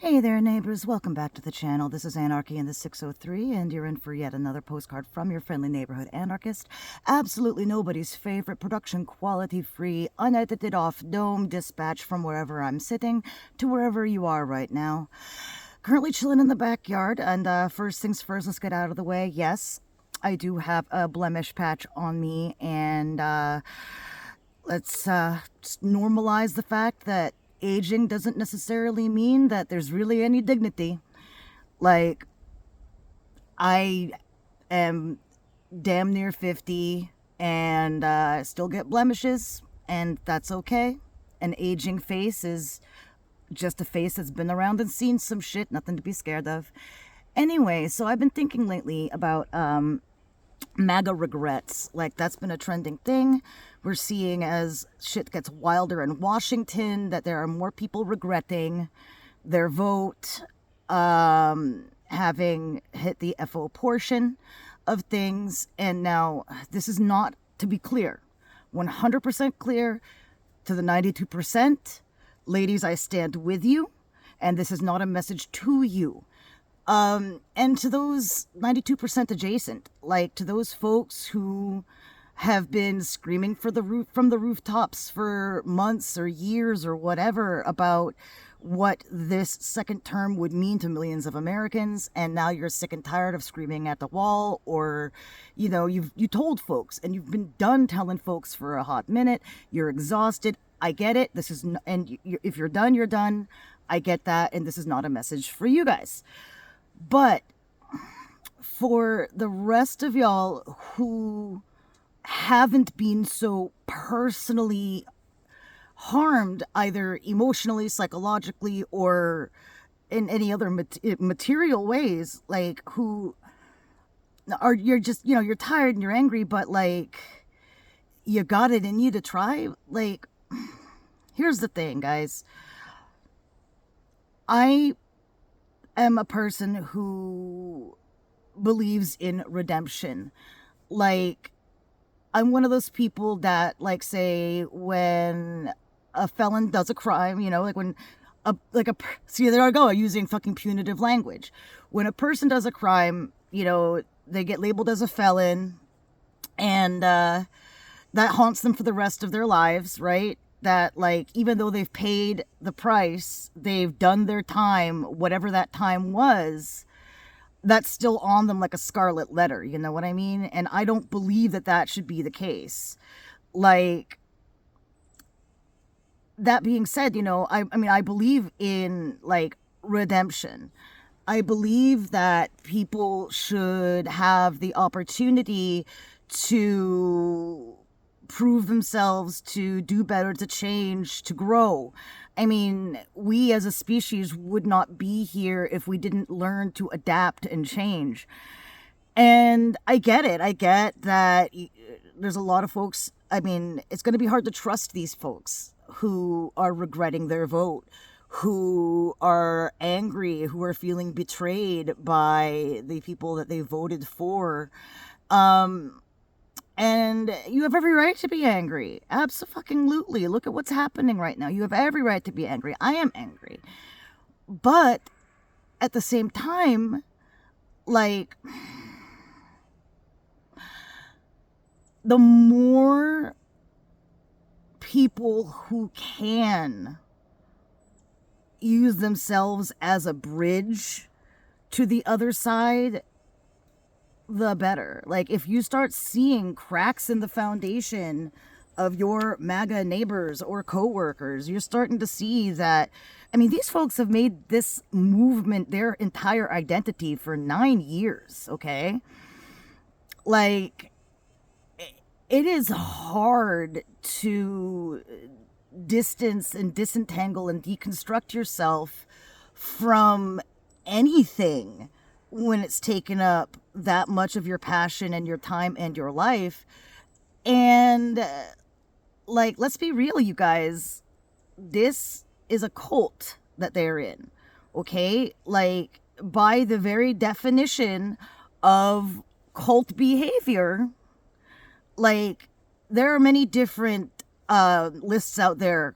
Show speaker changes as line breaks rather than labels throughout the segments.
Hey there, neighbors. Welcome back to the channel. This is Anarchy in the 603, and you're in for yet another postcard from your friendly neighborhood anarchist. Absolutely nobody's favorite production quality free, unedited off dome dispatch from wherever I'm sitting to wherever you are right now. Currently chilling in the backyard, and first things first, let's get out of the way. Yes, I do have a blemish patch on me, and let's just normalize the fact that aging doesn't necessarily mean that there's really any dignity. Like, I am damn near 50 and I still get blemishes, and that's okay. An aging face is just a face that's been around and seen some shit, nothing to be scared of. Anyway, so I've been thinking lately about MAGA regrets. Like, that's been a trending thing. We're seeing as shit gets wilder in Washington that there are more people regretting their vote, having hit the FO portion of things. And now, this is not, to be clear, 100% clear to the 92%. Ladies, I stand with you, and this is not a message to you. And to those 92% adjacent, like to those folks who have been screaming from the rooftops for months or years or whatever about what this second term would mean to millions of Americans, and now you're sick and tired of screaming at the wall, or you told folks and you've been done telling folks for a hot minute. You're exhausted. I get it. This is if you're done, you're done. I get that, and this is not a message for you guys. But for the rest of y'all who haven't been so personally harmed, either emotionally, psychologically, or in any other material ways, like who are, you're just, you're tired and you're angry, but like you got it in you to try. Like, here's the thing, guys. I am a person who believes in redemption. Like, I'm one of those people that, like, say when a felon does a crime, like when see, there I go, using fucking punitive language. When a person does a crime, they get labeled as a felon, and that haunts them for the rest of their lives, right? That, like, even though they've paid the price, they've done their time, whatever that time was, that's still on them like a scarlet letter, you know what I mean? And I don't believe that that should be the case. Like, that being said, I believe in, like, redemption. I believe that people should have the opportunity to prove themselves, to do better, to change, to grow. I mean, we as a species would not be here if we didn't learn to adapt and change. And I get it. I get that there's a lot of folks, I mean, it's going to be hard to trust these folks who are regretting their vote, who are angry, who are feeling betrayed by the people that they voted for. And you have every right to be angry. Absolutely. Look at what's happening right now. You have every right to be angry. I am angry. But at the same time, like, the more people who can use themselves as a bridge to the other side, the better. Like, if you start seeing cracks in the foundation of your MAGA neighbors or coworkers, you're starting to see that, I mean, these folks have made this movement their entire identity for 9 years, okay? Like, it is hard to distance and disentangle and deconstruct yourself from anything when it's taken up that much of your passion and your time and your life. And like, let's be real, you guys, this is a cult that they're in, okay? Like, by the very definition of cult behavior, like, there are many different lists out there.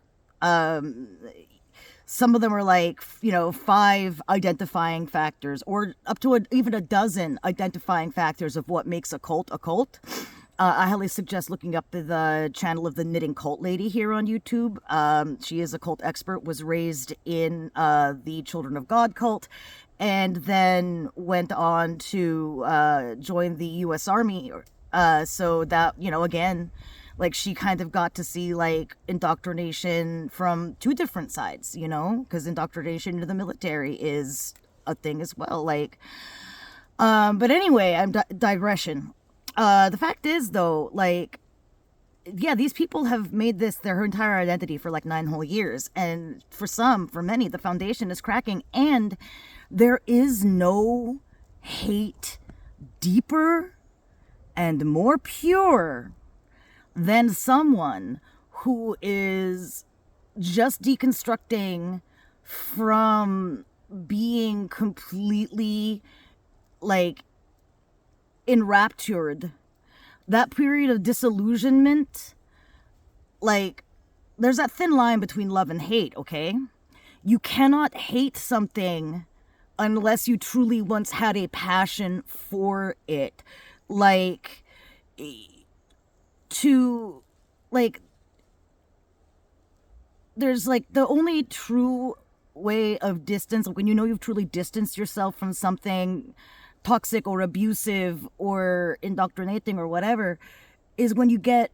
Some of them are like, 5 identifying factors, or up to even a dozen identifying factors of what makes a cult a cult. I highly suggest looking up the channel of the Knitting Cult Lady here on YouTube. She is a cult expert, was raised in the Children of God cult, and then went on to join the U.S. Army. So that, again, like, she kind of got to see, like, indoctrination from 2 different sides, because indoctrination into the military is a thing as well. Like, but anyway, I'm digression. The fact is, though, like, yeah, these people have made this their entire identity for like 9 whole years. And for many, the foundation is cracking. And there is no hate deeper and more pure than someone who is just deconstructing from being completely, like, enraptured. That period of disillusionment, like, there's that thin line between love and hate, okay? You cannot hate something unless you truly once had a passion for it. Like, there's, like, the only true way of distance, when you've truly distanced yourself from something toxic or abusive or indoctrinating or whatever, is when you get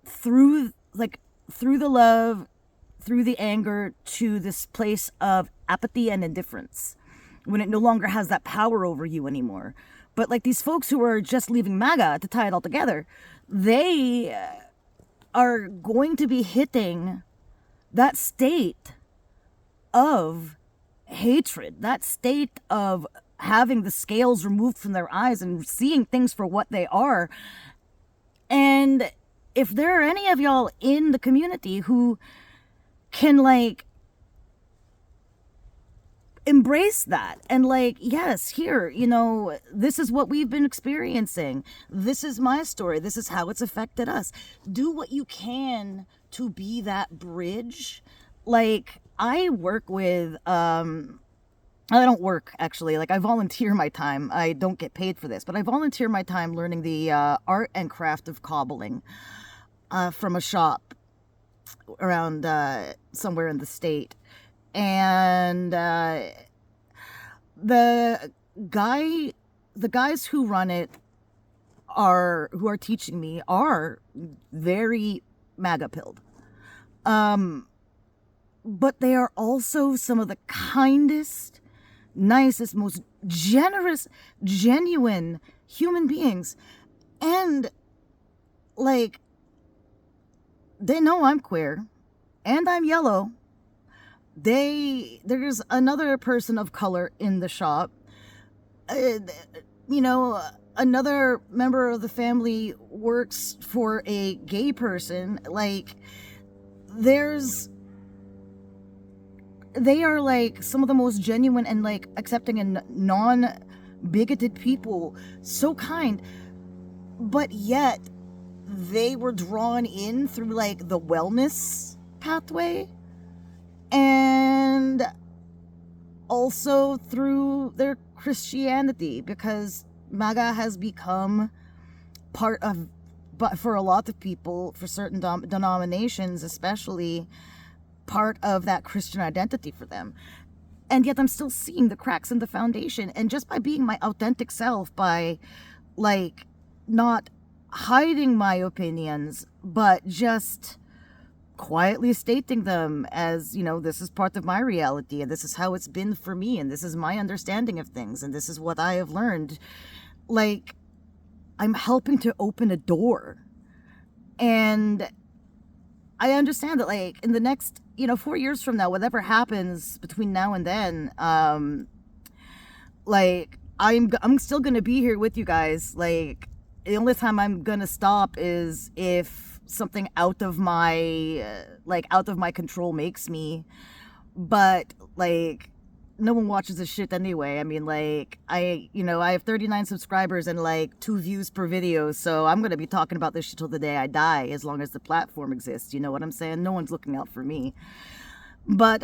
through the love, through the anger, to this place of apathy and indifference, when it no longer has that power over you anymore. But like these folks who are just leaving MAGA, to tie it all together, they are going to be hitting that state of hatred, that state of having the scales removed from their eyes and seeing things for what they are. And if there are any of y'all in the community who can, like, embrace that and, like, yes, here, this is what we've been experiencing, this is my story, this is how it's affected us, do what you can to be that bridge. Like, I work with I don't work, actually. Like, I volunteer my time. I don't get paid for this, but I volunteer my time learning the art and craft of cobbling from a shop around somewhere in the state. And the guys who run it who are teaching me are very MAGA pilled. But they are also some of the kindest, nicest, most generous, genuine human beings. And, like, they know I'm queer and I'm yellow. There's another person of color in the shop. Another member of the family works for a gay person. Like, they are, like, some of the most genuine and, like, accepting and non-bigoted people. So kind. But yet, they were drawn in through, like, the wellness pathway. And also through their Christianity. Because MAGA has become part of, but for a lot of people, for certain denominations especially, part of that Christian identity for them. And yet I'm still seeing the cracks in the foundation. And just by being my authentic self, by, like, not hiding my opinions, but just quietly stating them as, this is part of my reality, and this is how it's been for me, and this is my understanding of things, and this is what I have learned. Like, I'm helping to open a door. And I understand that, like, in the next, 4 years from now, whatever happens between now and then, like, I'm still gonna be here with you guys. Like, the only time I'm gonna stop is if something out of my control makes me. But, like, no one watches this shit anyway. I mean, like, I have 39 subscribers and, like, 2 views per video, so I'm gonna be talking about this shit till the day I die, as long as the platform exists. You know what I'm saying? No one's looking out for me. But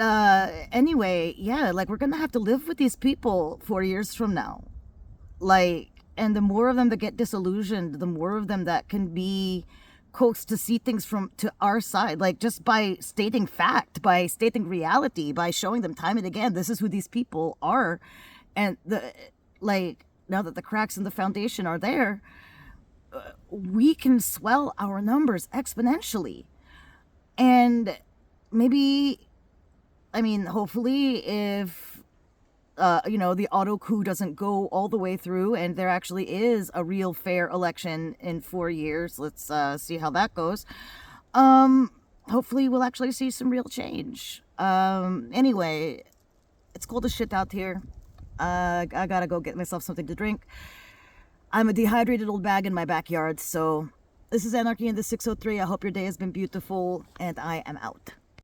anyway, yeah, like we're gonna have to live with these people 4 years from now. Like, and the more of them that get disillusioned, the more of them that can be coaxed to see things from to our side, like just by stating fact, by stating reality, by showing them time and again, this is who these people are. And the like now that the cracks in the foundation are there, we can swell our numbers exponentially. And maybe, I mean, hopefully, if the auto coup doesn't go all the way through and there actually is a real fair election in 4 years, let's see how that goes. Hopefully, we'll actually see some real change. Anyway, it's cold as shit out here. I gotta go get myself something to drink. I'm a dehydrated old bag in my backyard, so this is Anarchy in the 603. I hope your day has been beautiful, and I am out.